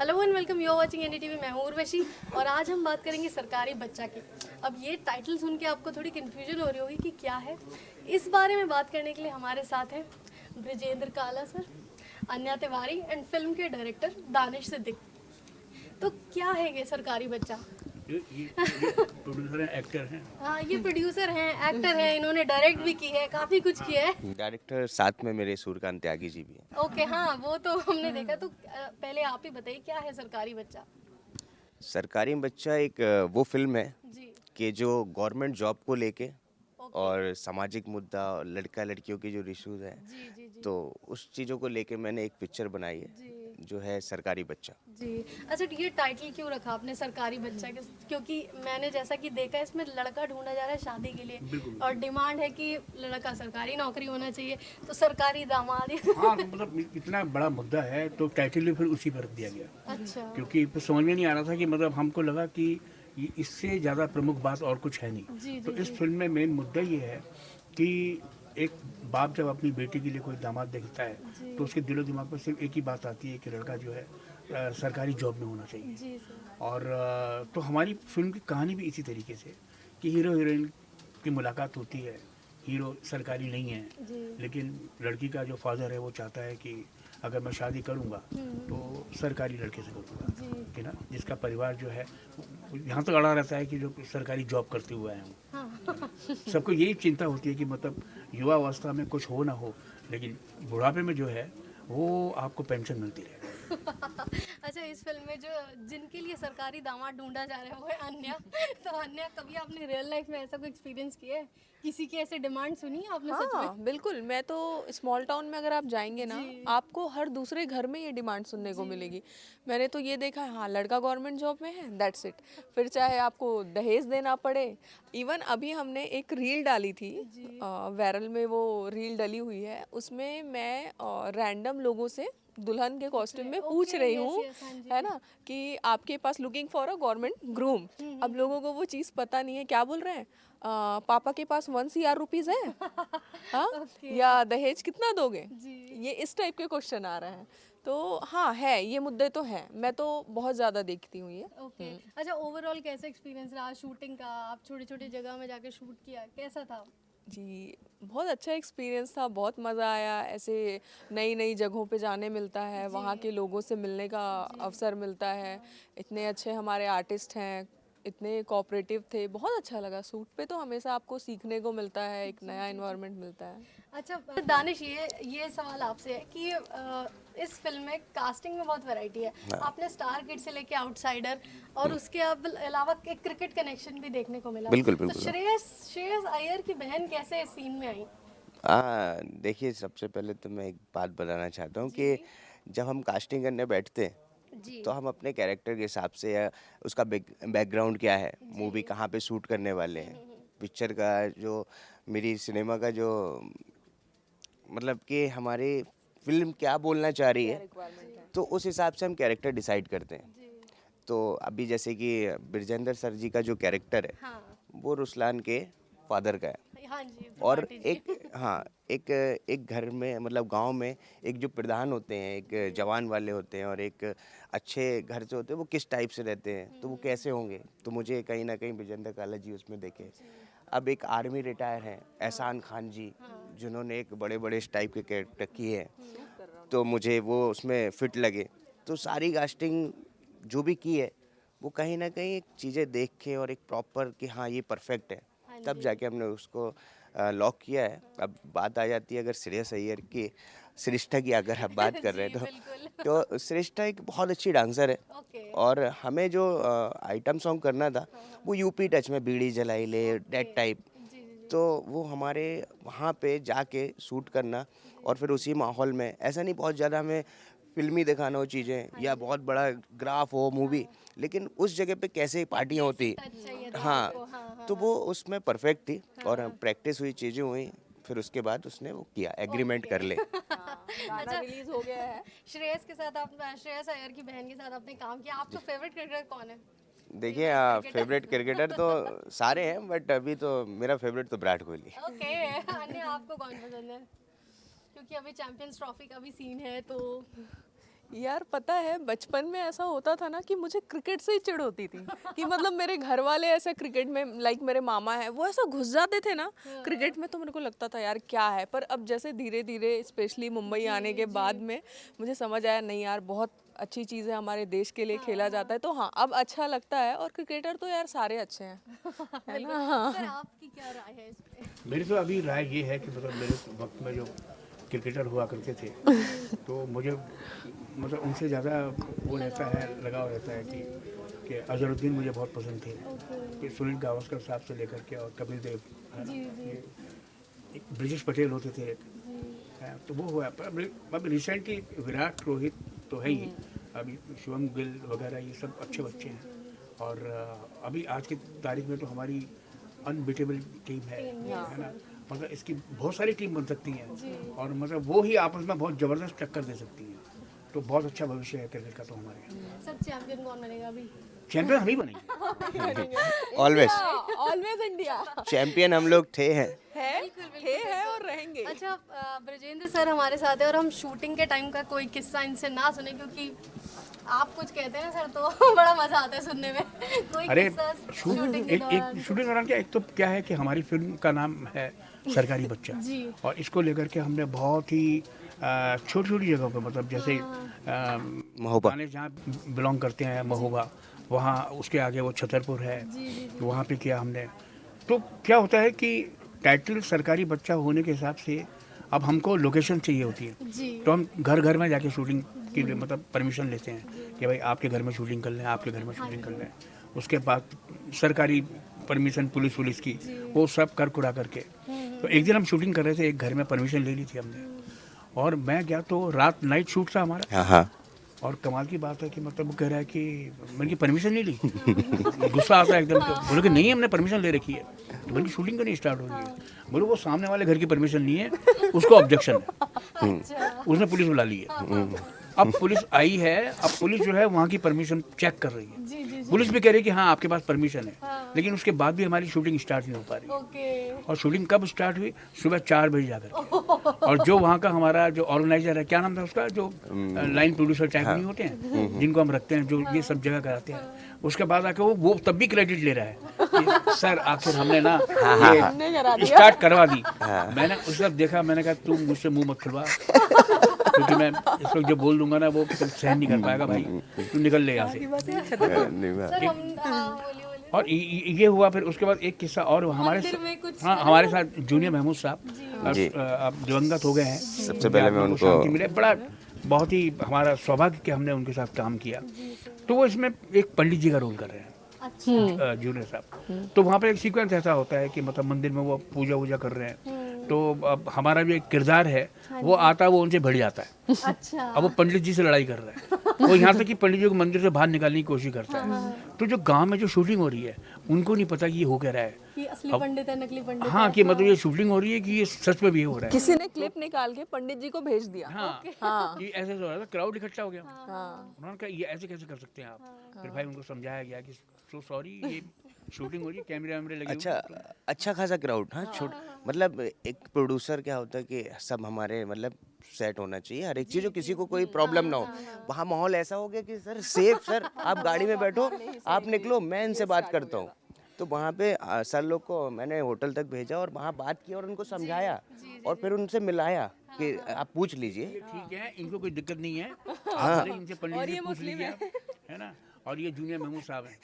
Hello and welcome, you are watching NDTV. मैं हूं उर्वशी और आज हम बात करेंगे सरकारी बच्चा की। अब ये टाइटल सुन के आपको थोड़ी कन्फ्यूजन हो रही होगी कि क्या है। इस बारे में बात करने के लिए हमारे साथ हैं ब्रिजेंद्र काला sir, Anya Tiwari and film के डायरेक्टर दानिश सिद्दीकी। तो क्या है ये सरकारी बच्चा? ये प्रोड्यूसर हैं, एक्टर हैं। हाँ, ये प्रोड्यूसर हैं, एक्टर हैं, इन्होंने डायरेक्ट भी की है, काफ़ी कुछ किया है। डायरेक्टर साथ में मेरे सूर्यकांत त्यागी जी भी हैं। ओके, हाँ वो तो हमने देखा। तो पहले आप ही बताइए क्या है सरकारी बच्चा। सरकारी बच्चा एक वो फिल्म है जी। कि जो गवर्नमेंट जॉब को लेके ओके। और सामाजिक मुद्दा और लड़का लड़कियों की जो इश्यूज हैं, जी जी जी। तो उस चीज़ों को लेके मैंने एक पिक्चर बनाई है जी जो है सरकारी बच्चा। जी। अच्छा, तो ये टाइटल क्यों रखा आपने सरकारी बच्चा के? क्योंकि मैंने जैसा कि देखा, इसमें लड़का ढूंढा जा रहा है शादी के लिए बिल्कुल। और डिमांड है कि लड़का सरकारी नौकरी होना चाहिए, तो सरकारी दामाद हाँ, तो मतलब इतना बड़ा मुद्दा है तो टाइटल भी फिर उसी पर रख दिया गया, अच्छा। क्योंकि फिर समझ में नहीं आ रहा था कि मतलब हमको लगा कि ये इससे ज़्यादा प्रमुख बात और कुछ है नहीं। जी तो जी इस जी। फिल्म में मेन मुद्दा ये है कि एक बाप जब अपनी बेटी के लिए कोई दामाद देखता है जी तो उसके दिलो दिमाग में सिर्फ एक ही बात आती है कि लड़का जो है सरकारी जॉब में होना चाहिए। जी सर। और तो हमारी फिल्म की कहानी भी इसी तरीके से कि हीरो हीरोइन की मुलाकात होती है। हीरो सरकारी नहीं है, जी। लेकिन लड़की का जो फादर है वो चाहता है कि अगर मैं शादी करूंगा तो सरकारी लड़के से करूंगा, जी। कि ना जिसका परिवार जो है यहाँ तक अड़ा रहता है कि जो सरकारी जॉब करते हुए आए हों। हाँ। सबको यही चिंता होती है कि मतलब युवा अवस्था में कुछ हो ना हो, लेकिन बुढ़ापे में जो है वो आपको पेंशन मिलती रहे। अच्छा, इस फिल्म में जो जिनके लिए सरकारी दामाद ढूंढा जा रहा है वो है अन्या। तो अन्या, कभी आपने रियल लाइफ में ऐसा कोई एक्सपीरियंस किया है? किसी की ऐसे डिमांड सुनी है आपने सच में? हाँ, बिल्कुल। मैं तो स्मॉल टाउन में अगर आप जाएँगे ना, जी आपको हर दूसरे घर में ये डिमांड सुनने को जी। मिलेगी। मैंने तो ये देखा है, हाँ, लड़का गवर्नमेंट जॉब में है, दैट्स इट। फिर चाहे आपको दहेज देना पड़े। इवन अभी हमने एक रील डाली थी, जी। वायरल में वो रील डली हुई है। उसमें मैं रैंडम लोगों से दुल्हन के कॉस्ट्यूम में पूछ ओके, रही यस हूँ, यस, हाँ जी। है ना, कि आपके पास looking for a government groom. अब लोगों को वो चीज़ पता नहीं है, क्या बोल रहे हैं? पापा के पास 1 CR रुपीज़ है? हाँ? ओके। या दहेज कितना दोगे? जी। ये इस टाइप के क्वेश्चन आ रहे हैं। तो हाँ, है, ये मुद्दे तो हैं। मैं तो बहुत ज़्यादा देखती हूँ ये। ओके। अच्छा, ओवरऑल कैसा एक्सपीरियंस रहा शूटिंग का? आप छोटी छोटी जगह में जाके शूट किया, कैसा था? जी, बहुत अच्छा एक्सपीरियंस था, बहुत मज़ा आया। ऐसे नई-नई जगहों पे जाने मिलता है, वहाँ जी के लोगों से मिलने का जी। अवसर मिलता है। इतने अच्छे हमारे आर्टिस्ट हैं, इतने कोऑपरेटिव थे, बहुत अच्छा लगा। शूट पे तो हमेशा आपको सीखने को मिलता है, एक जी नया जी जी। एनवायरनमेंट मिलता है। अच्छा दानिश, ये सवाल आपसे है कि इस फिल्म में कास्टिंग में बहुत वैरायटी है। हाँ, आपने स्टार किड से लेके आउटसाइडर और उसके अलावा एक क्रिकेट कनेक्शन भी देखने को मिला। बिल्कुल तो बिल्कुल। श्रेयस श्रेयस अय्यर की बहन कैसे इस सीन में आई? देखिए, सबसे पहले तो मैं एक बात बताना चाहता हूँ जी कि जब हम कास्टिंग करने बैठते हैं जी तो हम अपने कैरेक्टर के हिसाब से या उसका बैकग्राउंड क्या है, मूवी जी। कहाँ पे शूट करने वाले हैं, पिक्चर का जो मेरी सिनेमा का जो मतलब कि हमारी फिल्म क्या बोलना चाह रही क्या है, रिक्वायरमेंट है? तो उस हिसाब से हम कैरेक्टर डिसाइड करते हैं। जी। तो अभी जैसे कि ब्रजेंद्र सर जी का जो कैरेक्टर है हाँ वो रुसलान के फादर का है। हाँ जी, और त्रिपाठी जी। एक, हाँ, एक घर में मतलब गांव में एक जो प्रधान होते हैं, एक जवान वाले होते हैं और एक अच्छे घर से होते हैं, वो किस टाइप से रहते हैं, तो वो कैसे होंगे, तो मुझे कहीं ना कहीं ब्रजेंद्र काला जी उसमें देखे। अब एक आर्मी रिटायर हैं एहसान खान जी, जिन्होंने एक बड़े बड़े इस टाइप के कैरेक्टर किए हैं, तो मुझे वो उसमें फिट लगे। तो सारी कास्टिंग जो भी की है वो कहीं ना कहीं एक चीज़ें देख के और एक प्रॉपर कि हाँ ये परफेक्ट है, हाँ तब जी। जाके हमने उसको लॉक किया है। अब बात आ जाती है अगर श्रेयस अय्यर की, श्रेष्ठा की अगर आप बात कर रहे जी हैं बिल्कुल। तो श्रेष्ठा एक बहुत अच्छी डांसर है। ओके। और हमें जो आइटम सॉन्ग करना था वो यूपी टच में बीड़ी जलाई ले ओके। डेट टाइप, जी जी जी। तो वो हमारे वहाँ पे जाके शूट करना और फिर उसी माहौल में, ऐसा नहीं बहुत ज़्यादा हमें फिल्मी दिखाना हो चीज़ें या बहुत बड़ा ग्राफ हो मूवी, लेकिन उस जगह पे कैसे पार्टियाँ होती, टच चाहिए था हाँ, आपको। हाँ हाँ तो हाँ। वो उसमें परफेक्ट थी। और हाँ। प्रैक्टिस हुई, चीज़ें हुई, फिर उसके बाद उसने वो किया एग्रीमेंट ओके। कर ले। हाँ, गाना अच्छा, रिलीज़ हो गया है। श्रेयस के साथ आप, श्रेयस अय्यर की बहन के साथ आपने काम किया। आपका फेवरेट क्रिकेटर कौन है? देखिए, फेवरेट क्रिकेटर। फेवरेट क्रिकेटर तो सारे हैं, बट अभी तो मेरा फेवरेट तो विराट कोहली। ओके। अन्य आपको कौन पसंद है? क्योंकि अभी चैंपियंस ट्रॉफी का भी सीन है तो। यार पता है बचपन में ऐसा होता था ना कि मुझे क्रिकेट से ही चिढ़ होती थी कि मतलब मेरे घर वाले ऐसे क्रिकेट में लाइक मेरे मामा है वो ऐसा घुस जाते थे ना क्रिकेट में, तो मेरे को लगता था यार क्या है। पर अब जैसे धीरे धीरे स्पेशली मुंबई आने के बाद में मुझे समझ आया नहीं यार बहुत अच्छी चीज़ है, हमारे देश के लिए खेला जाता है, तो हाँ अब अच्छा लगता है। और क्रिकेटर तो यार सारे अच्छे हैं, है ना। सर आपकी क्या राय है इस पे? मेरी तो अभी राय ये है कि मतलब मेरे वक्त में जो क्रिकेटर हुआ करते थे तो मुझे मतलब उनसे ज़्यादा वो रहता है, लगाव रहता है कि अजहरुद्दीन मुझे बहुत पसंद थे, कि सुनील गावस्कर साहब से लेकर के और कपिल देव, एक ब्रिजेश पटेल होते थे एक, तो वो हुआ। पर अभी रिसेंटली विराट रोहित तो है ही, अभी शिवम गिल वगैरह ये सब अच्छे बच्चे हैं। और अभी आज की तारीख में तो हमारी अनबीटेबल टीम है ना, मतलब इसकी बहुत सारी टीम बन सकती हैं और मतलब वो ही आपस में बहुत ज़बरदस्त टक्कर दे सकती हैं। तो बहुत अच्छा भविष्य है क्रिकेट का तो हमारे यहाँ। सर चैंपियन कौन बनेगा अभी? चैंपियन हम ही बनेंगे ऑलवेज ऑलवेज इंडिया चैंपियन हम लोग थे हैं। है और रहेंगे। अच्छा ब्रजेंद्र सर हमारे साथ है और हम शूटिंग के टाइम का कोई किस्सा इनसे ना सुने, क्योंकि आप कुछ कहते हैं ना सर तो बड़ा मजा आता है सुनने में। कोई अरे किस्सा शूटिंग एक शूटिंग दौरान क्या, एक तो क्या है कि हमारी फिल्म का नाम है सरकारी बच्चा जी। और इसको लेकर के हमने बहुत ही छोटी छोटी जगहों पे, मतलब जैसे महोबा थाने जहाँ बिलोंग करते हैं महोबा, वहाँ उसके आगे वो छतरपुर है, वहाँ पे किया हमने। तो क्या होता है कि टाइटल सरकारी बच्चा होने के हिसाब से अब हमको लोकेशन चाहिए होती है, जी। तो हम घर घर में जाके शूटिंग के लिए मतलब परमिशन लेते हैं कि भाई आपके घर में शूटिंग कर लें, आपके घर में शूटिंग कर लें। उसके बाद सरकारी परमिशन पुलिस की वो सब कर कुड़ा करके। तो एक दिन हम शूटिंग कर रहे थे, एक घर में परमिशन ले ली थी हमने और मैं गया तो रात नाइट शूट था हमारा। हाँ हाँ और कमाल की बात है कि मतलब वो कह रहा है कि मैंने परमिशन नहीं ली। गुस्सा आता है एकदम, बोले कि नहीं हमने परमिशन ले रखी है। तो मैंने शूटिंग क्यों नहीं स्टार्ट हो रही है? बोले वो सामने वाले घर की परमिशन नहीं है, उसको ऑब्जेक्शन है, उसने पुलिस बुला ली है। अब पुलिस आई है, अब पुलिस जो है वहाँ की परमिशन चेक कर रही है। पुलिस भी कह रही है कि हाँ आपके पास परमिशन है, लेकिन उसके बाद भी हमारी शूटिंग स्टार्ट नहीं हो पा रही। ओके। और शूटिंग कब स्टार्ट हुई? सुबह 4 बजे जाकर। और जो वहाँ का हमारा जो ऑर्गेनाइजर है, क्या नाम था उसका, जो लाइन प्रोड्यूसर टाइप नहीं होते हैं जिनको हम रखते हैं, जो ये सब जगह कराते हैं, उसके बाद आके वो तब भी क्रेडिट ले रहा है कि सर आखिर हमने ना ये स्टार्ट करवा दी। मैंने उस वक्त देखा, मैंने कहा तू मुझसे मुंह मत खुलवा, क्योंकि मैं इस वक्त जो बोल दूंगा ना वो सहन नहीं कर पाएगा भाई, तू निकल ले यहाँ से। सर हम बोलिए। और ये हुआ। फिर उसके बाद एक किस्सा और हमारे मंदिर में कुछ हमारे साथ जूनियर महमूद साहब अब दिवंगत हो गए हैं। सबसे पहले मैं उनको शांति मिले, बड़ा बहुत ही हमारा सौभाग्य कि हमने उनके साथ काम किया। तो वो इसमें एक पंडित जी का रोल कर रहे हैं, अच्छा। जूनियर साहब। तो वहाँ पे एक सीक्वेंस ऐसा होता है कि मतलब मंदिर में वो पूजा वूजा कर रहे हैं, तो अब हमारा जो एक किरदार है वो आता है, वो उनसे भिड़ जाता है। अच्छा। अब वो पंडित जी से लड़ाई कर रहा है, वो यहाँ तक कि पंडित जी को मंदिर से बाहर निकालने की कोशिश करता है। तो जो गांव में जो शूटिंग हो रही है उनको नहीं पता कि ये हो क्या रहा है, ये असली पंडित है नकली पंडित हाँ, कि मतलब ये शूटिंग हो रही है कि ये सच में भी हो रहा है। किसी ने क्लिप निकाल के पंडित जी को भेज दिया। हाँ, कि ऐसे हो रहा था, क्राउड इकट्ठा हो गया। हाँ। उन्होंने कहा ये ऐसे कैसे कर सकते हैं आप? फिर भाई उनको समझाया गया कि सो सॉरी, ये शूटिंग हो रही है, कैमरे वैमरे लगे हुए हैं। अच्छा खासा क्राउड। हाँ मतलब एक प्रोड्यूसर क्या होता है कि सब हमारे मतलब सेट होना चाहिए हर एक चीज़, जो किसी को कोई प्रॉब्लम ना हो। वहाँ माहौल ऐसा हो गया कि सर सेफ, सर आप गाड़ी में बैठो, आप निकलो, मैं इनसे बात करता हूँ। तो वहाँ पे सर लोग को मैंने होटल तक भेजा और वहाँ बात की और उनको समझाया और फिर उनसे मिलाया कि आप पूछ लीजिए। ठीक है, इनको कोई दिक्कत नहीं है, आप भले इनसे पंडित जी पूछ लीजिए, है ना। और ये जूनियर महमूद साहब हैं।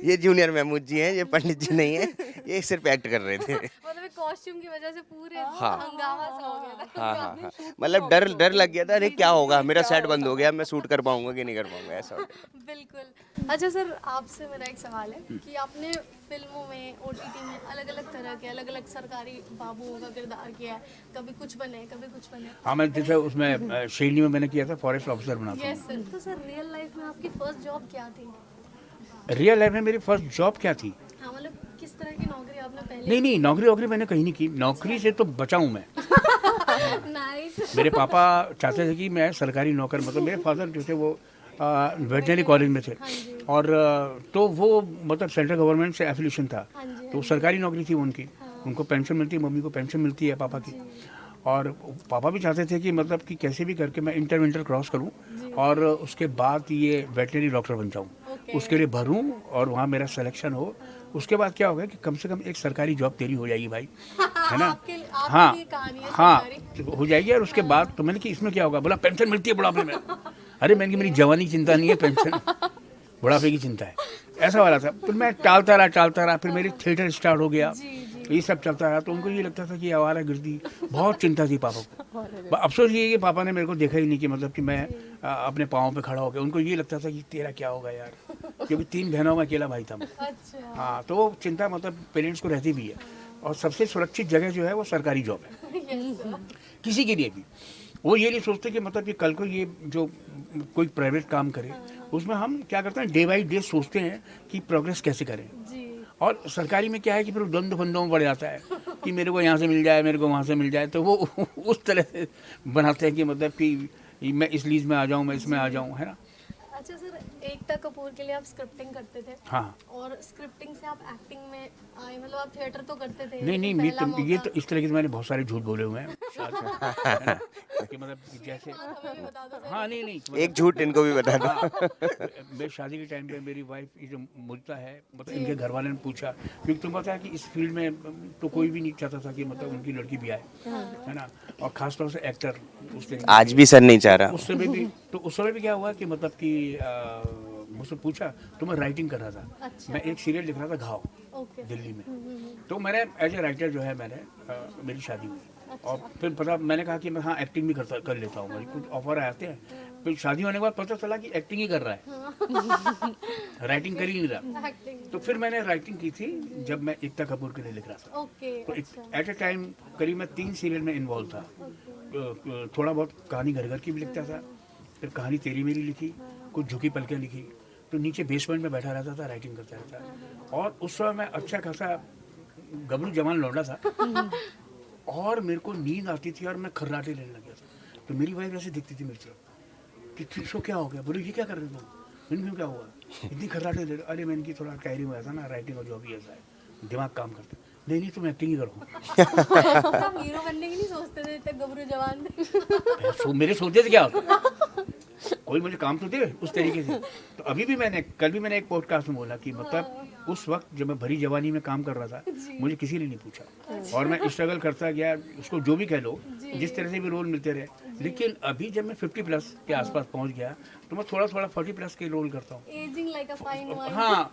ये जूनियर महमूद जी हैं, ये पंडित जी नहीं है, ये सिर्फ एक्ट कर रहे थे। मतलब कॉस्ट्यूम की वजह से पूरे हंगामा सा हो गया था। हाँ मतलब डर लग गया था, अरे क्या होगा, मेरा सेट बंद हो गया, मैं शूट कर पाऊंगा कि नहीं कर पाऊंगा, ऐसा हो गया। बिल्कुल। अच्छा सर आपसे मेरा एक सवाल है कि आपने फिल्मों में ओटीटी में अलग अलग तरह के अलग अलग सरकारी बाबुओं का किरदार किया है, कभी कुछ बने कभी कुछ बने। हाँ, मैं जैसे उसमें शेरनी में मैंने किया था, फॉरेस्ट ऑफिसर बना था। Yes sir. तो सर रियल लाइफ में आपकी फर्स्ट जॉब क्या थी? रियल लाइफ में मेरी फर्स्ट जॉब क्या थी? हाँ मतलब किस तरह की नौकरी आपने पहले? नहीं, नौकरी मैंने कहीं नहीं की, नौकरी से तो बचा हूँ मैं। नाइस। मेरे पापा चाहते थे कि मैं सरकारी नौकर, मतलब मेरे फादर जो थे वो वेटनरी कॉलेज में थे और तो वो मतलब सेंट्रल गवर्नमेंट से एफिलिएशन था, तो सरकारी नौकरी थी उनकी। उनको पेंशन मिलती है, मम्मी को पेंशन मिलती है पापा की। और पापा भी चाहते थे कि मतलब कि कैसे भी करके मैं इंटर क्रॉस करूं और उसके बाद ये वेटनरी डॉक्टर बन जाऊं, उसके लिए भरूं और वहाँ मेरा सिलेक्शन हो। उसके बाद क्या होगा कि कम से कम एक सरकारी जॉब तेरी हो जाएगी भाई, है ना। आपके हाँ लिए कहानी है हाँ सरकारी। तो हो जाएगी। और उसके बाद तो मैंने कि इसमें क्या होगा, बोला पेंशन मिलती है बुढ़ापे में। अरे मैंने कि मेरी जवानी की चिंता नहीं है, पेंशन बुढ़ापे की चिंता है, ऐसा वाला था। फिर मैं टालता रहा, फिर मेरी थिएटर स्टार्ट हो गया, ये सब चलता रहा। तो उनको ये लगता था कि आवारा गिरदी, बहुत चिंता थी पापा को। अफसोस ये है कि पापा ने मेरे को देखा ही नहीं कि मतलब कि मैं अपने पाँव पे खड़ा हो गया। उनको ये लगता था कि तेरा क्या होगा यार, क्योंकि 3 बहनों में अकेला भाई था मैं। अच्छा। हाँ, तो वो चिंता मतलब पेरेंट्स को रहती भी है। और सबसे सुरक्षित जगह जो है वो सरकारी जॉब है यस सर। किसी के लिए भी। वो ये नहीं सोचते कि मतलब कि कल को ये जो कोई प्राइवेट काम करे उसमें हम क्या करते हैं, डे बाई डे सोचते हैं कि प्रोग्रेस कैसे करें। जी। और सरकारी में क्या है कि फिर द्वंद्व बंदों में पड़ जाता है कि मेरे को यहाँ से मिल जाए, मेरे को वहाँ से मिल जाए। तो वो उस तरह से बनाते हैं कि मतलब कि मैं इस लीज में आ जाऊँ, मैं इसमें आ जाऊँ, है ना। अच्छा सर, एकता कपूर के लिए आप स्क्रिप्टिंग करते थे। हाँ। और स्क्रिप्टिंग से आप एक्टिंग में आए, मतलब आप थिएटर तो करते थे। नहीं लेकिन ये पहला तो इस तरह के तो मैंने बहुत सारे झूठ बोले हुए हैं शायद, है ना? कि मतलब कि जैसे मौका हमें भी बता दो सर। हाँ नहीं एक झूठ इनको भी बता दो। हाँ, मेरी शादी के टाइम पे मेरी वाइफ ये जो मुद्दा है, मतलब इनके घर वाले ने पूछा, क्योंकि तुम पता है कि इस फील्ड में तो कोई भी नहीं चाहता था कि मतलब उनकी लड़की भी आए, है ना। और खासतौर से एक्टर उस तरीके आज भी सर नहीं चाह रहा। उस समय भी क्या हुआ कि मतलब कि मुझसे पूछा तो मैं राइटिंग कर रहा था। अच्छा। मैं एक सीरियल लिख रहा था घाव, ओके। दिल्ली में। तो मैंने एज ए राइटर जो है मैंने मेरी शादी हुई। और फिर पता मैंने कहा कि मैं हाँ एक्टिंग भी कर लेता हूँ, मुझे कुछ ऑफर आते हैं। फिर शादी होने के बाद पता चला कि एक्टिंग ही कर रहा है, राइटिंग कर ही नहीं रहा। एक्टिंग। तो फिर मैंने राइटिंग की थी जब मैं एकता कपूर के लिए लिख रहा था। ओके। तो अच्छा। एट ए टाइम करीब मैं 3 सीरियल में इन्वॉल्व था। थोड़ा बहुत कहानी घर घर की भी लिखता था, फिर कहानी तेरी मेरी लिखी, कुछ झुकी पलकें लिखी। तो नीचे बेसमेंट में बैठा रहता था, राइटिंग करता रहता था। और उस समय मैं अच्छा खासा गबरू जवान लौंडा था और मेरे को नींद आती थी और मैं खर्राटे लेने लग गया था। तो मेरी वाइफ ऐसे दिखती थी मेरी तरफ कि तुझको क्या हो गया, बोले ये क्या कर रहे हो, मैंने क्यों क्या हुआ, इतनी खर्राटे ले रहे। अरे मैंने की थोड़ा टायरिंग हुआ था ना, राइटिंग और जो भी ऐसा है दिमाग काम करता। नहीं तुम एक्टिंग ही करो। आप हीरो बनने की नहीं सोचते थे इतने गबरू जवान थे? मेरे सोचते थे क्या होता, कोई मुझे काम तो दे उस तरीके से। तो अभी भी कल भी मैंने एक पॉडकास्ट में बोला कि मतलब उस वक्त जब मैं भरी जवानी में काम कर रहा था, मुझे किसी ने नहीं पूछा और मैं स्ट्रगल करता गया, उसको जो भी कह लो, जिस तरह से भी रोल मिलते रहे। लेकिन अभी जब मैं 50+ के आसपास पहुंच गया तो मैं थोड़ा 40+ के रोल करता हूँ। Ageing like a fine wine. हाँ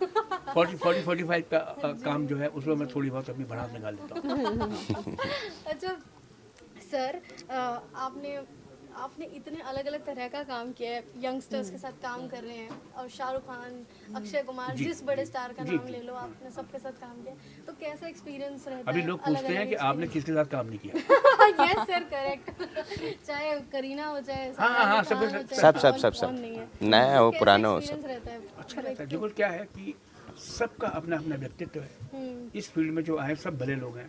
45 का काम जो है उसमें मैं थोड़ी बहुत अपनी बढ़ात निकाल लेता हूँ। अच्छा सर, आपने इतने अलग अलग तरह का काम किया है, यंगस्टर्स के साथ काम कर रहे हैं, और शाहरुख खान, अक्षय कुमार, जिस बड़े स्टार का नाम ले लो, आपने सबके साथ काम किया। तो कैसा एक्सपीरियंस रहता अभी है? लोग पूछते हैं कि आपने किसके साथ काम नहीं किया। Yes sir, correct. चाहे करीना हो, चाहे हाँ, शाहरुख खान हो, सब चाहे सब कौन नहीं है। नया हो कैसा पुराना हो experience सब। रहता है? अच्छा रहता है। देखो क्या है कि सबका अपना अपना व्यक्तित्व है। इस फील्ड में जो आए सब भले लोग हैं,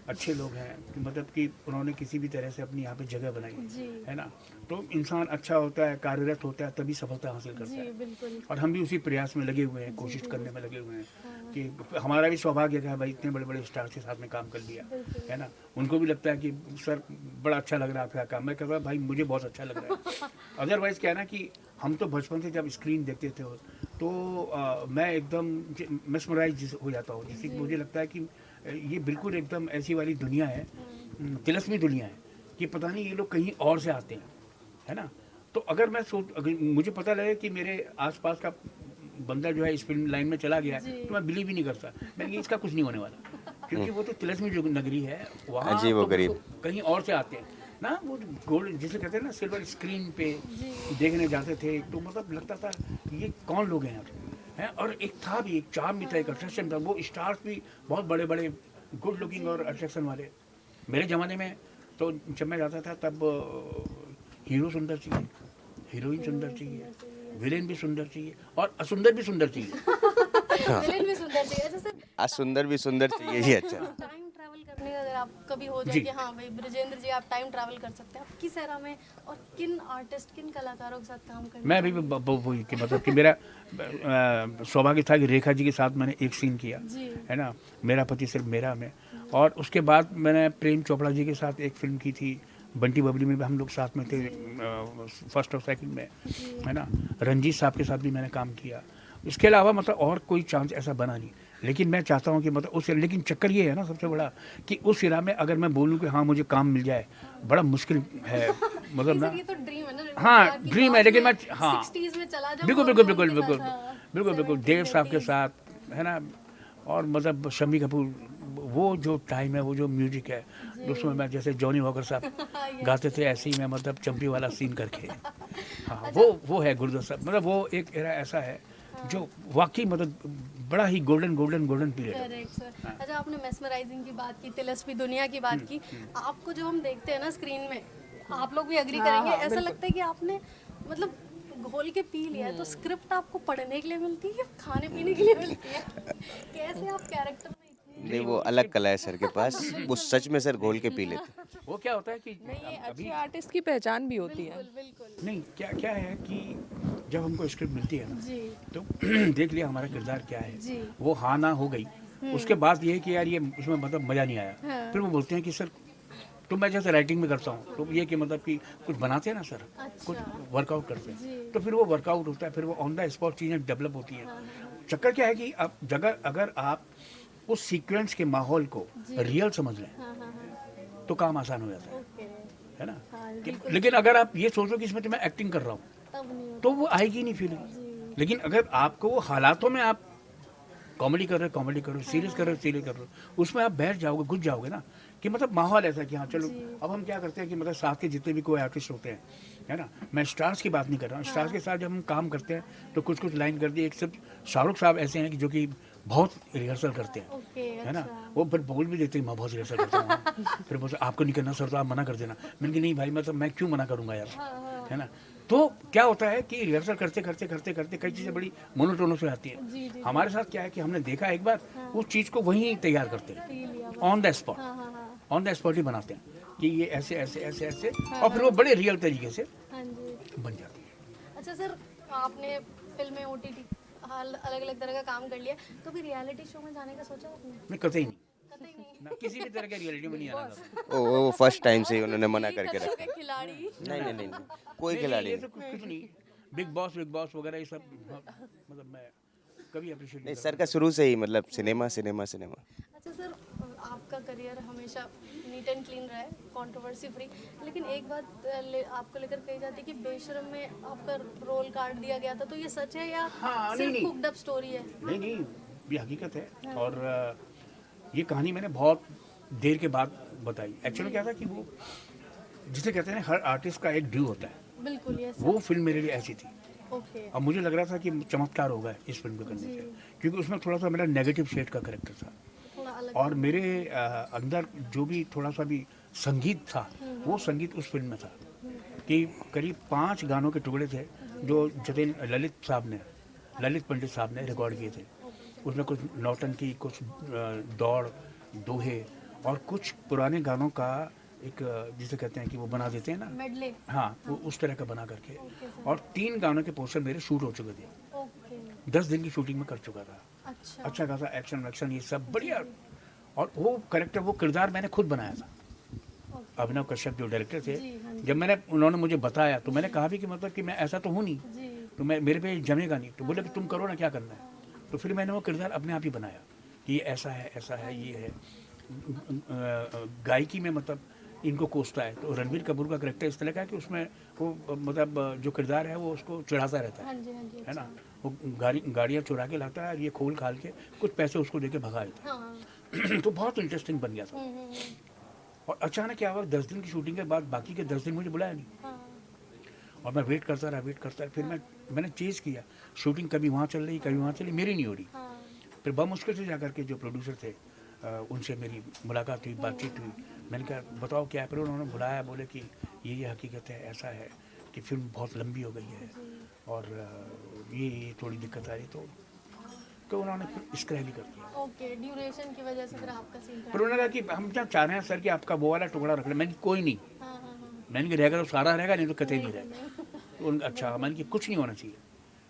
अच्छे लोग हैं, कि मतलब कि उन्होंने किसी भी तरह से अपनी यहाँ पे जगह बनाई है ना। तो इंसान अच्छा होता है, कार्यरत होता है, तभी सफलता हासिल करता जी है। बिल्कुल। और हम भी उसी प्रयास में लगे हुए हैं, कोशिश करने में लगे हुए हैं कि हमारा भी सौभाग्य है भाई इतने बड़े बड़े स्टार के साथ में काम कर लिया, है ना। उनको भी लगता है कि सर बड़ा अच्छा लग रहा है आपका काम। मैं कहता हूँ भाई मुझे बहुत अच्छा लग रहा है। अदरवाइज क्या है ना कि हम तो बचपन से जब स्क्रीन देखते थे तो मैं एकदम मेस्मराइज हो जाता हूँ। जैसे कि मुझे लगता है कि ये बिल्कुल एकदम ऐसी वाली दुनिया है, तिलस्मी दुनिया है कि पता नहीं ये लोग कहीं और से आते हैं, है ना। तो अगर मुझे पता लगे कि मेरे आसपास का बंदा जो है इस फिल्म लाइन में चला गया है तो मैं बिलीव ही नहीं करता। मैंने कहा इसका कुछ नहीं होने वाला, क्योंकि वो तो तिलस्मी जो नगरी है वहाँ अजीब व तो गरीब। कहीं और से आते हैं ना। वो गोल्ड जिसे कहते हैं ना, सिल्वर स्क्रीन पे देखने जाते थे तो मतलब लगता था ये कौन लोग हैं हैं। और एक था भी, एक चार्म भी था, एक अट्रैक्शन था। वो स्टार्स भी बहुत बड़े बड़े गुड लुकिंग और अट्रैक्शन वाले। मेरे ज़माने में तो जब मैं जाता था तब हीरो सुंदर चाहिए, हीरोइन सुंदर चाहिए, विलेन भी सुंदर चाहिए और असुंदर भी सुंदर चाहिए। विलेन भी सुंदर चाहिए। अच्छा सर, सुंदर भी सुंदर चाहिए ही। अच्छा टाइम ट्रैवल करने का अगर आप कभी हो जाए कि हाँ भाई ब्रजेंद्र जी आप टाइम ट्रैवल कर सकते हैं, आप किस एरा में और किन आर्टिस्ट, किन कलाकारों के साथ काम करना? मैं अभी वही कि मतलब कि मेरा सौभाग्य था कि रेखा जी के साथ मैंने एक सीन किया, है ना, मेरा पति सिर्फ मेरा में। और उसके बाद मैंने प्रेम चोपड़ा जी के साथ एक फिल्म की थी, बंटी बबली में भी हम लोग साथ में थे, फर्स्ट और सेकंड में, है ना। रंजीत साहब के साथ भी मैंने काम किया। इसके अलावा मतलब और कोई चांस ऐसा बना नहीं, लेकिन मैं चाहता हूँ कि मतलब उस, लेकिन चक्कर ये है ना सबसे बड़ा कि उस इरा में अगर मैं बोलूँ कि हाँ मुझे काम मिल जाए, बड़ा मुश्किल है मतलब ना। ये तो ड्रीम है ना। हाँ ड्रीम है, लेकिन मैं हाँ 60s में चला जाऊं बिल्कुल और बिल्कुल मैं बिल्कुल उनके बिल्कुल साथ, हाँ, बिल्कुल बिल्कुल 70s, देव साहब के 80s, साथ, है ना। और मतलब शम्मी कपूर, वो जो टाइम है, वो जो म्यूजिक है, उसमें मैं जैसे जॉनी वॉकर साहब गाते थे, ऐसे ही मैं मतलब चंपी वाला सीन करके, हाँ वो है गुरदास साहब। मतलब वो एक एरा ऐसा है जो वाकई मतलब बड़ा ही गोल्डन गोल्डन गोल्डन पीरियड है। Correct sir. अच्छा, आपने मेस्मराइजिंग की बात की, तिलस्मी दुनिया की बात की। आपको जब हम देखते हैं ना स्क्रीन में, आप लोग भी एग्री करेंगे, ऐसा लगता है कि आपने मतलब घोल के पी लिया है। तो स्क्रिप्ट आपको पढ़ने के लिए मिलती है, खाने पीने के लिए मिलती है? कैसे आप कैरेक्टर में इतने नहीं, वो अलग कला है सर के पास, वो सच में सर घोल के पी लेते। वो क्या होता है कि नहीं, ये अभी अच्छे आर्टिस्ट की पहचान भी होती है। बिल्कुल बिल्कुल नहीं, क्या क्या है कि जब हमको स्क्रिप्ट मिलती है ना, जी तो देख लिया हमारा किरदार क्या है, जी। वो हाँ ना हो गई। उसके बाद ये है कि यार ये इसमें मतलब मज़ा नहीं आया, हाँ। फिर वो बोलते हैं कि सर, तो मैं जैसे राइटिंग में करता हूँ, तो ये कि मतलब कि कुछ बनाते हैं ना सर, कुछ अच्छा। वर्कआउट करते जी। हैं, तो फिर वो वर्कआउट होता है, फिर वो ऑन द स्पॉट चीज़ें डेवलप होती हैं। चक्कर क्या है कि अब जगह अगर आप उस सीक्वेंस के माहौल को रियल समझ लें, हाँ हाँ हाँ, तो काम आसान हो जाता है ओके। है ना। हाँ, लेकिन अगर आप ये सोचो कि इसमें तो मैं एक्टिंग कर रहा हूँ, तब नहीं होता। तो वो आएगी नहीं फीलिंग। लेकिन अगर आपको वो हालातों में आप कॉमेडी कर रहे हो, कॉमेडी करो, सीरियस कर रहे हो, सीरियस कर रहे हो, उसमें आप बैठ जाओगे, घुस जाओगे ना, कि मतलब माहौल ऐसा कि हाँ चलो। अब हम क्या करते हैं कि मतलब साथ के जितने भी कोई आर्टिस्ट होते हैं, है ना, मैं स्टार्स की बात नहीं कर रहा हूँ, स्टार्स के साथ जब हम काम करते हैं तो कुछ कुछ लाइन कर दी। एक सिर्फ शाहरुख साहब ऐसे हैं कि जो कि बहुत रिहर्सल करते हैं, ओके, है ना। अच्छा। वो फिर बोल भी देते हैं मैं बहुत रिहर्सल करता हूँ। फिर बोलते आपको नहीं करना सर, तो आप मना कर देना। मैंने कहा नहीं भाई, मतलब मैं क्यों मना करूँगा यार, है ना। तो क्या होता है कि रिहर्सल करते करते करते करते कई चीज़ें बड़ी मोनोटोनस हो जाती हैं। हमारे साथ क्या है कि हमने देखा एक बार, उस चीज़ को वहीं तैयार करते हैं, ऑन द स्पॉट, हाँ हाँ हाँ ऑन द स्पॉट ही बनाते हैं कि ये ऐसे ऐसे ऐसे ऐसे, और फिर वो बड़े रियल तरीके से हाँ जी। बन जाती है। अच्छा सर, आपने फिल्में, OTT अलग अलग तरह का काम कर लिया, तो भी रियलिटी शो में जाने का सोचा आपने? मैं कतई नहीं, कतई नहीं। ना किसी भी तरह के रियलिटी में नहीं आना चाहता। वो फर्स्ट टाइम से ही उन्होंने मना एक करके कदम रखा। के खिलाड़ी। नहीं नहीं नहीं, कोई नहीं, खिलाड़ी ये नहीं। तो कुछ नहीं, बिग बॉस वगैरह ये सब मतलब मैं कभी अप्रिशिएट नहीं नहीं सर का शुरू से ही मतलब सिनेमा सिनेमा सिनेमा। अच्छा सर, आपका करियर हमेशा नीट एंड क्लीन रहा है, कंट्रोवर्सी फ्री, लेकिन एक बात आपको लेकर कही जाती है कि बेशरम में आपका रोल काट दिया गया था, तो ये सच है या हाँ, सिर्फ नहीं। कुक्ड अप स्टोरी है? नहीं नहीं, ये हकीकत है। और ये कहानी मैंने बहुत देर के बाद बताई। एक्चुअली क्या था कि वो जिसे कहते हैं ना, हर आर्टिस्ट का एक ड्यू होता है, बिल्कुल, यस वो फिल्म मेरे लिए ऐसी थी। ओके। अब मुझे लग रहा था कि चमत्कार होगा इस फिल्म को करने से, क्योंकि उसमें थोड़ा सा मेरा नेगेटिव शेड का कैरेक्टर था, थोड़ा अलग। और मेरे अंदर जो भी थोड़ा सा भी संगीत था, वो संगीत उस फिल्म में था कि करीब 5 गानों के टुकड़े थे जो जतिन ललित पंडित साहब ने रिकॉर्ड किए थे। उसमें कुछ नौटंकी, कुछ दौड़, दोहे, और कुछ पुराने गानों का एक जिसे कहते हैं कि वो बना देते हैं ना, मेडले। हाँ, वो उस तरह का बना करके। और 3 गानों के पोस्टर मेरे शूट हो चुके थे, ओके, 10 दिन की शूटिंग में कर चुका था। अच्छा। अच्छा खासा एक्शन वैक्शन ये सब बढ़िया। और वो कैरेक्टर, वो किरदार मैंने खुद बनाया था। अभिनव कश्यप जो डायरेक्टर थे, जी, हाँ जी। जब उन्होंने मुझे बताया, तो मैंने कहा भी कि मतलब कि मैं ऐसा तो हूँ नहीं, जी। तो मैं, मेरे पे जमेगा नहीं। तो बोले कि तुम करो ना, क्या करना है। तो फिर मैंने वो किरदार अपने आप ही बनाया कि ये ऐसा है, ये है। गायकी में मतलब इनको कोसता है, तो रणबीर कपूर का कैरेक्टर इस तरह का है कि उसमें वो मतलब जो किरदार है वो उसको चिढ़ाता रहता हाँ है जी, हाँ जी, है ना। अच्छा। वो गाड़ियाँ चुरा के लाता है, और ये खोल खाल के कुछ पैसे उसको दे के भगा देता हाँ। है। तो बहुत इंटरेस्टिंग बन गया था। और अचानक क्या हुआ, 10 दिन की शूटिंग के बाद बाकी के 10 दिन मुझे बुलाया नहीं, हाँ। और मैं वेट करता रहा। फिर मैंने चेज़ किया, शूटिंग कभी वहाँ चल रही, कभी वहाँ चल रही, मेरी नहीं हो रही। हाँ। फिर बहुत मुश्किल से जाकर के जो प्रोड्यूसर थे, उनसे मेरी मुलाकात हुई, बातचीत हुई। मैंने कहा बताओ क्या है। फिर उन्होंने बुलाया, बोले कि ये हकीकत है, ऐसा है कि फिल्म बहुत लंबी हो गई है, और ये थोड़ी दिक्कत आ रही। तो उन्होंने फिर स्क्रैप ही कर दिया। ओके, ड्यूरेशन की वजह से फिर आपका सीन फिर उन्होंने कहा कि हम क्या चाह रहे हैं सर कि आपका वो वाला टुकड़ा रख लें। मैंने कहा कोई नहीं, हाँ हाँ हाँ। मैंने कहा रहेगा तो सारा रहेगा, नहीं तो कतई नहीं रहेगा। तो उनका अच्छा, मैंने कि कुछ नहीं होना चाहिए।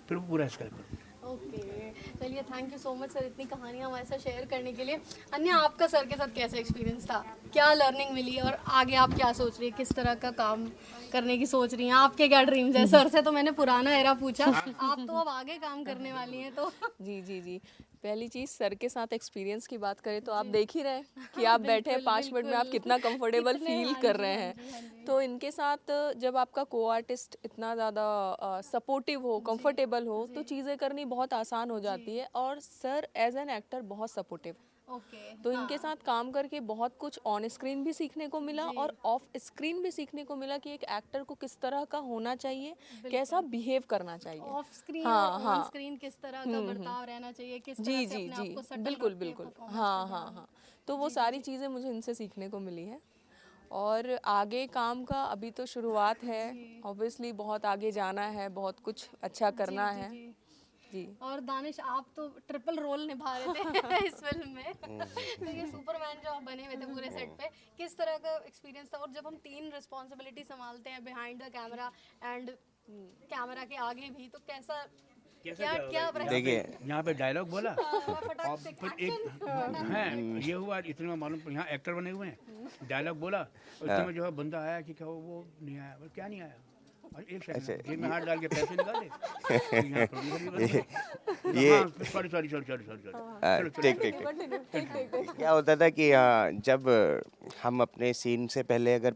फिर वो पूरा स्क्रैप कर दिया। ओके, चलिए thank you so much sir इतनी कहानियाँ हमारे साथ शेयर करने के लिए। अन्या, आपका सर के साथ कैसा एक्सपीरियंस था, क्या लर्निंग मिली और आगे आप क्या सोच रही है, किस तरह का काम करने की सोच रही हैं, आपके क्या ड्रीम्स है? सर से तो मैंने पुराना एरा पूछा, आप तो अब आगे काम करने वाली हैं तो जी जी जी, पहली चीज़ सर के साथ एक्सपीरियंस की बात करें तो आप देख ही रहे हैं कि आप बैठे हैं 5 मिनट में आप कितना कंफर्टेबल फील कर रहे हैं। तो इनके साथ जब आपका को आर्टिस्ट इतना ज़्यादा सपोर्टिव हो, कंफर्टेबल हो, तो चीज़ें करनी बहुत आसान हो जाती है। और सर एज एन एक्टर बहुत सपोर्टिव, ओके तो इनके साथ काम करके बहुत कुछ ऑन स्क्रीन भी सीखने को मिला और ऑफ स्क्रीन भी सीखने को मिला कि एक एक्टर को किस तरह का होना चाहिए, कैसा बिहेव करना चाहिए। ऑफ स्क्रीन हाँ, और हाँ। ऑन स्क्रीन किस तरह का बर्ताव रहना चाहिए, किस तरह जी से जी अपने जी, आप को सटल बिल्कुल रख के बिल्कुल, performance हाँ करना हाँ हाँ, तो वो सारी चीज़ें मुझे इनसे सीखने को मिली है। और आगे काम का अभी तो शुरुआत है, ऑब्वियसली बहुत आगे जाना है, बहुत कुछ अच्छा करना है जी। और दानिश, आप तो ट्रिपल रोल निभा रहे थे इस फिल्म में तो ये सुपरमैन जो आप बने हुए थे पूरे सेट पे, किस तरह का एक्सपीरियंस था? और जब हम 3 रिस्पॉन्सिबिलिटी संभालते हैं, behind the camera and camera के आगे भी, तो कैसा क्या देखिए यहाँ पे डायलॉग बोला फटाक और से फिर एक है ये हुआ, इतने में मालूम यहाँ एक्टर बने हुए हैं, डायलॉग बोला और इतने में जो है बंदा आया कि क्या वो नहीं आया, बोले, क्या नहीं आया, और एक सेकंड जेब में हाथ डाल के पैसे निकाले तो यहाँ producer भी बन गए। ये- हाँ, सॉरी ठीक ठीक। क्या होता था कि जब हम अपने सीन से पहले अगर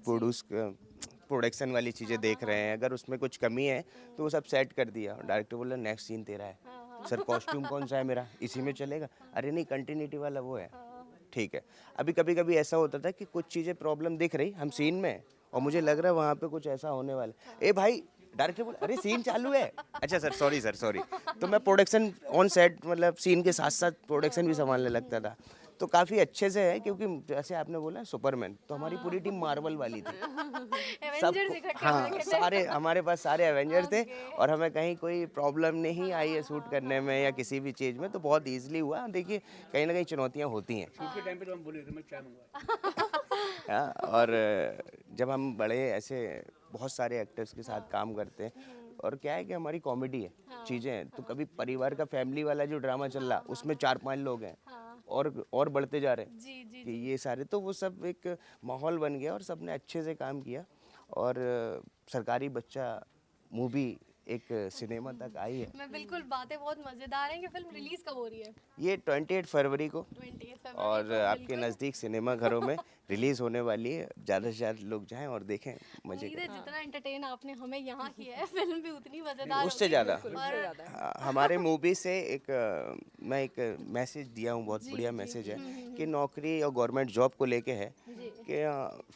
प्रोडक्शन वाली चीज़ें देख रहे हैं, अगर उसमें कुछ कमी है तो वो सब सेट कर दिया। डायरेक्टर बोला नेक्स्ट सीन तेरा है, सर कॉस्ट्यूम कौन सा है मेरा, इसी में चलेगा, अरे नहीं कंटिन्यूटी वाला वो है, ठीक है। अभी कभी कभी ऐसा होता था कि कुछ चीज़ें प्रॉब्लम दिख रही हम सीन में और मुझे लग रहा है वहाँ पे कुछ ऐसा होने वाला, ए भाई डायरेक्टर बोला अरे सीन चालू है, अच्छा सर सॉरी, तो मैं प्रोडक्शन ऑन सेट मतलब सीन के साथ साथ प्रोडक्शन भी संभालने लगता था। तो काफ़ी अच्छे से है, क्योंकि जैसे आपने बोला सुपरमैन, तो हमारी पूरी टीम मार्वल वाली थी, एवेंजर्स इकट्ठे हाँ सारे हमारे पास सारे एवेंजर थे और हमें कहीं कोई प्रॉब्लम नहीं आई है शूट करने में या किसी भी चीज़ में, तो बहुत ईजिली हुआ। देखिए कहीं ना कहीं चुनौतियाँ होती हैं शूट के टाइम पे तो हम बोले थे मैं चाय मंगवा, हाँ, और जब हम बड़े ऐसे बहुत सारे एक्टर्स के साथ काम करते हैं और क्या है कि हमारी कॉमेडी है चीज़ें हैं, तो कभी परिवार का फैमिली वाला जो ड्रामा चल रहा उसमें 4-5 लोग हैं और बढ़ते जा रहे हैं जी कि ये सारे, तो वो सब एक माहौल बन गया और सबने अच्छे से काम किया और सरकारी बच्चा मूवी एक सिनेमा तक आई है। मैं बिल्कुल, बातें बहुत मजेदार हैं। कि फिल्म रिलीज कब हो रही है? ये 28 फरवरी को 28 फरवरी और को, आपके बिल्कुल। नज़दीक सिनेमा घरों में रिलीज़ होने वाली है। ज़्यादा से ज़्यादा लोग जाएं और देखें, मज़े उम्मीद करें। है जितना एंटरटेन आपने हमें यहाँ किया है, फिल्म भी उतनी मजेदार उससे होगी। ज़्यादा और हमारे मूवी से मैं एक मैसेज दिया हूँ, बहुत बढ़िया मैसेज है कि नौकरी और गवर्नमेंट जॉब को लेके है कि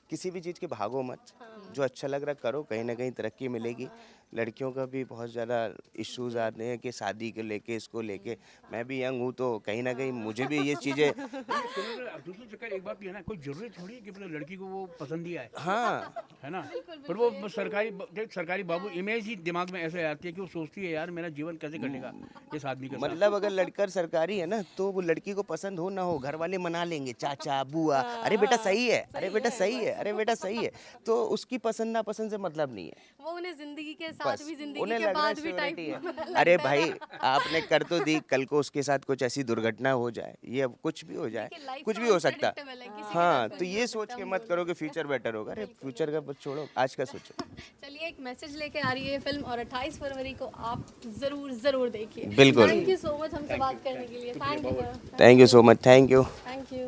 किसी भी चीज़ के भागो मत, जो अच्छा लग रहा करो, कहीं ना कहीं तरक्की मिलेगी। लड़कियों का भी बहुत ज़्यादा इश्यूज आते हैं कि शादी को लेके, इसको लेके, मैं भी यंग हूँ तो कहीं ना कहीं मुझे भी ये चीज़ें दूसरी चक्कर एक बात भी है ना, कोई जरूरी थोड़ी है कि मतलब लड़की को वो पसंद ही आए, हाँ है ना, पर वो सरकारी बाबू इमेज ही दिमाग में ऐसे आती है कि वो सोचती है यार मेरा जीवन कैसे कटेगा इस आदमी के साथ। मतलब अगर लड़का सरकारी है ना तो वो लड़की को पसंद हो ना हो, घर वाले मना लेंगे, चाचा बुआ, अरे बेटा सही है, अरे बेटा सही है, अरे बेटा सही है, तो उसकी पसंद नापसंद से मतलब नहीं है। वो उन्हें जिंदगी के साथ बस भी, जिंदगी उन्हें के लग रहा है बाद भी सिक्योरिटी टाइप है। अरे भाई आपने कर तो दी, कल को उसके साथ कुछ ऐसी दुर्घटना हो जाए, ये अब कुछ भी हो जाए, कुछ भी हो सकता है। हाँ, तो ये सोच के मत करो कि फ्यूचर बेटर होगा, अरे फ्यूचर का बस छोड़ो, आज का सोचो। चलिए, एक मैसेज लेके आ रही है फिल्म और 28 फरवरी को आप जरूर देखिए। बिल्कुल। थैंक यू सो मच हमसे बात करने के लिए। Thank you thank you so much, thank you. Thank you.